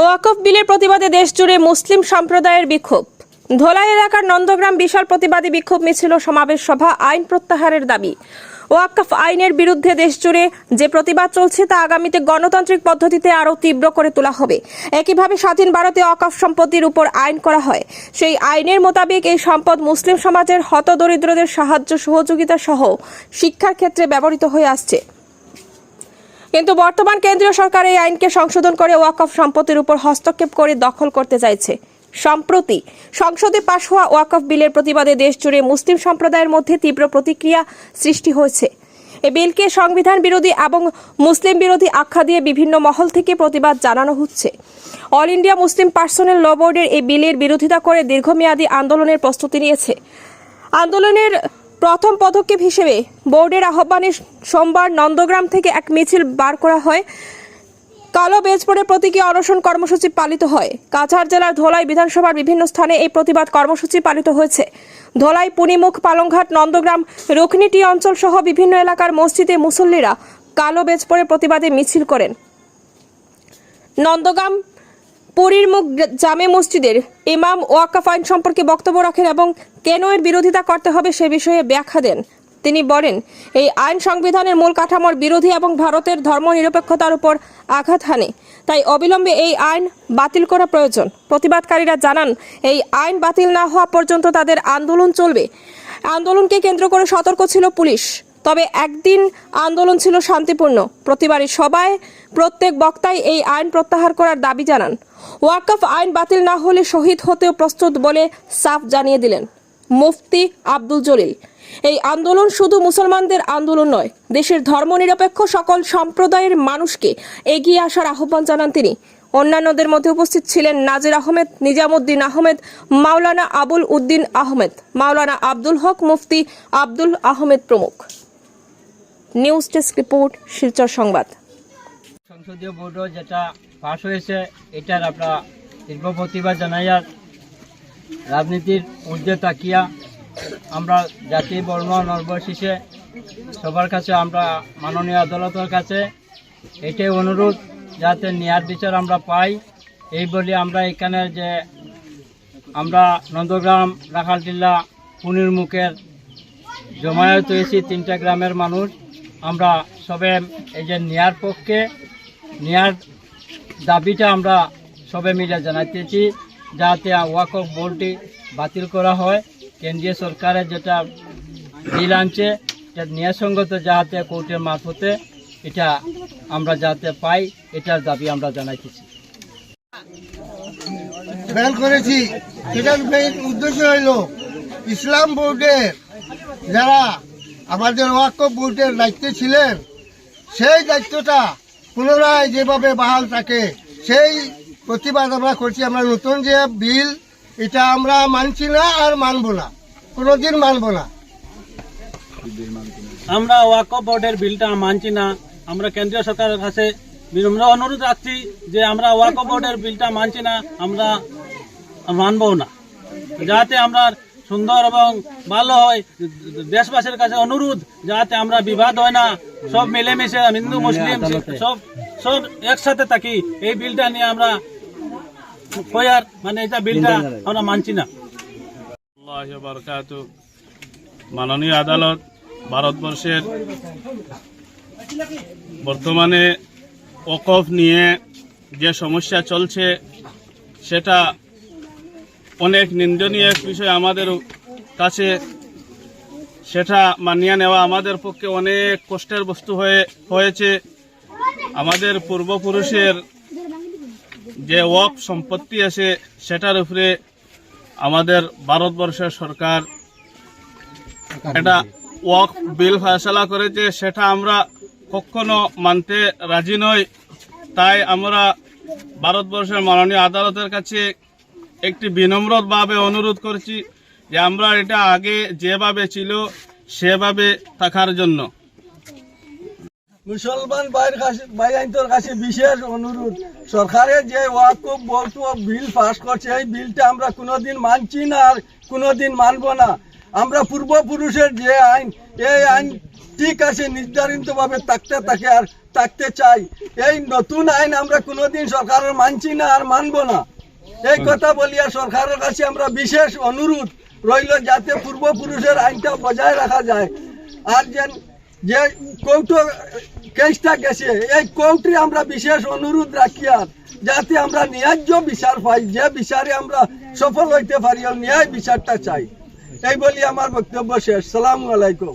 ওয়াকফ বিলের প্রতিবাদে দেশজুড়ে মুসলিম সম্প্রদায়ের বিক্ষোভ। ধলাই এলাকার নন্দগ্রাম বিশাল প্রতিবাদী বিক্ষোভ মিছিল, সমাবেশ সভা, আইন প্রত্যাহারের দাবি। ওয়াকফ আইনের বিরুদ্ধে দেশজুড়ে যে প্রতিবাদ চলছে তা আগামীতে গণতান্ত্রিক পদ্ধতিতে আরও তীব্র করে তোলা হবে। একইভাবে স্বাধীন ভারতে ওয়াকফ সম্পত্তির উপর আইন করা হয়। সেই আইনের মোতাবেক এই সম্পদ মুসলিম সমাজের হতদরিদ্রদের সাহায্য সহযোগিতা সহ শিক্ষার ক্ষেত্রে ব্যবহৃত হয়ে আসছে। কিন্তু বর্তমান কেন্দ্রীয় সরকার এই আইনকে সংশোধন করে ওয়াকফ সম্পত্তির উপর হস্তক্ষেপ করে দখল করতে চাইছে। সম্প্রতি সংসদে পাশ হওয়া ওয়াকফ বিলের প্রতিবাদে দেশজুড়ে মুসলিম সম্প্রদায়ের মধ্যে তীব্র প্রতিক্রিয়া সৃষ্টি হয়েছে। এই বিলকে সংবিধান বিরোধী এবং মুসলিম বিরোধী আখ্যা দিয়ে বিভিন্ন মহল থেকে প্রতিবাদ জানানো হচ্ছে। অল ইন্ডিয়া মুসলিম পার্সোনাল ল বোর্ডের এই বিলের বিরোধিতা করে দীর্ঘমেয়াদী আন্দোলনের প্রস্তুতি নিয়েছে। আন্দোলনের প্রথম পদক্ষেপ হিসেবে বোর্ডের আহ্বানে সোমবার নন্দগ্রাম থেকে এক মিছিল বার করা হয়। কালো বেজ পরে প্রতীকী অনশন কর্মসূচি পালিত হয়। কাছাড় জেলার ধলাই বিধানসভার বিভিন্ন স্থানে এই প্রতিবাদ কর্মসূচি পালিত হয়েছে। ধলাই, পুনিমুখ, পালংঘাট, নন্দগ্রাম, রুকনিটি অঞ্চল সহ বিভিন্ন এলাকার মসজিদে মুসল্লিরা কালো বেজ পরে প্রতিবাদে মিছিল করেন। নন্দগ্রাম পুরীর মুখ জামে মসজিদের ইমাম ওয়াকফ আইন সম্পর্কে বক্তব্য রাখেন এবং কেন এর বিরোধিতা করতে হবে সে বিষয়ে ব্যাখ্যা দেন। তিনি বলেন, এই আইন সংবিধানের মূল কাঠামোর বিরোধী এবং ভারতের ধর্মনিরপেক্ষতার উপর আঘাত হানে। তাই অবিলম্বে এই আইন বাতিল করা প্রয়োজন। প্রতিবাদকারীরা জানান, এই আইন বাতিল না হওয়া পর্যন্ত তাদের আন্দোলন চলবে। আন্দোলনকে কেন্দ্র করে সতর্ক ছিল পুলিশ, তবে একদিন আন্দোলন ছিল শান্তিপূর্ণ। প্রতিবারী সভায় প্রত্যেক বক্তাই এই আইন প্রত্যাহার করার দাবি জানান। ওয়াকফ আইন বাতিল না হলে শহীদ হতেও প্রস্তুত বলে সাফ জানিয়ে দিলেন মুফতি আব্দুল জলিল। এই আন্দোলন শুধু মুসলমানদের আন্দোলন নয়, দেশের ধর্মনিরপেক্ষ সকল সম্প্রদায়ের মানুষকে এগিয়ে আসার আহ্বান জানান তিনি। অন্যান্যদের মধ্যে উপস্থিত ছিলেন নাজির আহমেদ, নিজামুদ্দিন আহমেদ, মাওলানা আবুল উদ্দিন আহমেদ, মাওলানা আব্দুল হক, মুফতি আব্দুল আহমেদ প্রমুখ। নিউজ ডেস্ক রিপোর্ট, শিলচর সংবাদ। সংসদীয় বোর্ডও যেটা পাশ হয়েছে এটার আমরা তীব্র প্রতিবাদ জানাইয়ার রাজনীতির ঊর্ধ্বে তাকিয়া আমরা জাতি বর্ণ নির্বিশেষে সবার কাছে আমরা মাননীয় আদালতের কাছে এটাই অনুরোধ যাতে ন্যায় বিচার আমরা পাই। এই বলে আমরা এখানে যে আমরা নন্দগ্রাম, রাখালটিল্লা, পুনির মুখের জমায়েত হয়েছি 3টা গ্রামের মানুষ। আমরা সবে এই যে ন্যায়ের পক্ষে ন্যায়ের দাবিটা আমরা সবে মিলে জানাইতেছি যাতে ওয়াকফ বোর্ডটি বাতিল করা হয়। কেন্দ্রীয় সরকারের যেটা বিল আনছে এটা ন্যায়সঙ্গত যাতে কোর্টের মারফতে এটা আমরা যাতে পাই, এটার দাবি আমরা জানাইতেছি। ব্যান করেছি, এটার মেইন উদ্দেশ্য হইল ইসলাম বোর্ডের যারা আমাদের ওয়াকফ বোর্ডের দায়িত্বে ছিলেন সেই দায়িত্বটা পুনরায় যেভাবে বহাল থাকে সেই প্রতিবাদ আমরা করছি। আমরা নতুন যে বিল এটা আমরা মানছি না আর মানব না, কোনোদিন মানব না। আমরা ওয়াকফ বোর্ডের বিলটা মানছি না। আমরা কেন্দ্রীয় সরকারের কাছে বিনম্র অনুরোধ রাখছি যে আমরা ওয়াকফ বোর্ডের বিলটা মানছি না, আমরা মানবও না। যাতে আমরা সুন্দর এবং ভালো হয়, দেশবাসীর কাছে অনুরোধ যাতে আমরা বিবাদ হয় না, সব মিলেমিশে হিন্দু মুসলিম সব একসাথে থাকি। এই বিলটা নিয়ে আমরা মানে এটা বিলটা আমরা মানছি না। মাননীয় আদালত ভারতবর্ষের বর্তমানে ওয়াকফ নিয়ে যে সমস্যা চলছে সেটা অনেক নিন্দনীয় বিষয় আমাদের কাছে। সেটা মানিয়ে নেওয়া আমাদের পক্ষে অনেক কষ্টের বস্তু হয়েছে। আমাদের পূর্বপুরুষের যে ওয়াকফ সম্পত্তি আছে সেটার উপরে আমাদের ভারতবর্ষের সরকার এটা ওয়াকফ বিল ফয়সালা করেছে, সেটা আমরা কখনো মানতে রাজি নই। তাই আমরা ভারতবর্ষের মাননীয় আদালতের কাছে একটি বিনম্রভাবে অনুরোধ করছি যে আমরা এটা আগে যেভাবে ছিল সেভাবে থাকার জন্য। মুসলমান ভাইদের কাছে বিশেষ অনুরোধ, সরকারের যে ওয়াকফ বোর্ড বিল পাস করছে এই বিলটা আমরা কোনোদিন মানছি না আর কোনোদিন মানব না। আমরা পূর্বপুরুষের যে আইন এই আইন ঠিক আছে নির্ধারিতভাবে থাকতে আর থাকতে চাই। এই নতুন আইন আমরা কোনোদিন সরকারের মানছি না আর মানব না। এই কথা বলিয়া সরকারের কাছে আমরা বিশেষ অনুরোধ রইল যাতে পূর্বপুরুষের আইনটা বজায় রাখা যায়। আর যে কোর্ট কেসটা গেছে এই কোর্টে আমরা বিশেষ অনুরোধ রাখি আর যাতে আমরা ন্যায্য বিচার পাই, যে বিচারে আমরা সফল হইতে পারি ন্যায় বিচারটা চাই। এই বলি আমার বক্তব্য শেষ। সালামু আলাইকুম।